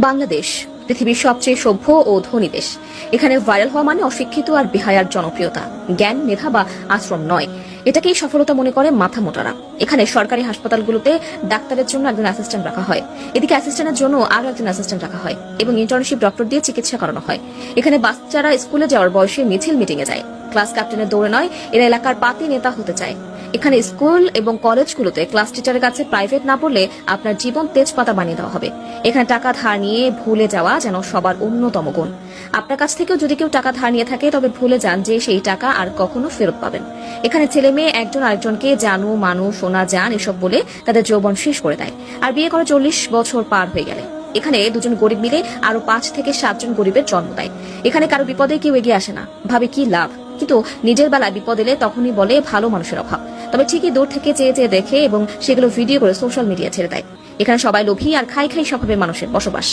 বাংলাদেশ পৃথিবীর সবচেয়ে সভ্য ও ধনী দেশ। এখানে ভাইরাল হওয়া মানে অশিক্ষিত আর বেহায়ার জনপ্রিয়তা, জ্ঞান মেধা বা আশ্রম নয়। এটাকেই সফলতা মনে করে মাথা মোটারা। এখানে সরকারি হাসপাতালগুলোতে ডাক্তারের জন্য একজন অ্যাসিস্ট্যান্ট রাখা হয়, এদিকে অ্যাসিস্ট্যান্টের জন্য আরো একজন অ্যাসিস্ট্যান্ট রাখা হয় এবং ইন্টার্নশিপ ডক্টর দিয়ে চিকিৎসা করানো হয়। এখানে বাচ্চারা স্কুলে যাওয়ার বয়সে মিছিল মিটিংয়ে যায়, ক্লাস ক্যাপ্টেনের দৌড়ে নয়, এরা এলাকার পাতি নেতা হতে চায়। এখানে স্কুল এবং কলেজগুলোতে ক্লাস টিচারের কাছে প্রাইভেট না পড়লে আপনার জীবন তেজপাতা বানিয়ে দেওয়া হবে। এখানে টাকা ধার নিয়ে ভুলে যাওয়া যেন সবার অন্যতম গুণ। আপনার কাছ থেকেও যদি কেউ টাকা ধার নিয়ে থাকে তবে ভুলে যান যে সেই টাকা আর কখনো ফেরত পাবেন। এখানে ছেলে মেয়ে একজন আরেকজনকে জানু মানু সোনা জান এসব বলে তাদের যৌবন শেষ করে দেয়, আর বিয়ে করে 40 বছর পার হয়ে গেলে এখানে দুজন গরিব মিলে আরো 5 থেকে 7 জন গরিবের জন্ম দেয়। এখানে কারো বিপদে কেউ এগিয়ে আসে না, ভাবে কি লাভ, কিন্তু নিজের বেলায় বিপদ এলে তখনই বলে ভালো মানুষের অভাব। তবে ঠিকই দূর থেকে চেয়ে চেয়ে দেখে এবং সেগুলো ভিডিও করে সোশ্যাল মিডিয়া ছেড়ে দেয়। এখানে সবাই লোভী আর খাই খাই স্বভাবের মানুষের বসবাস।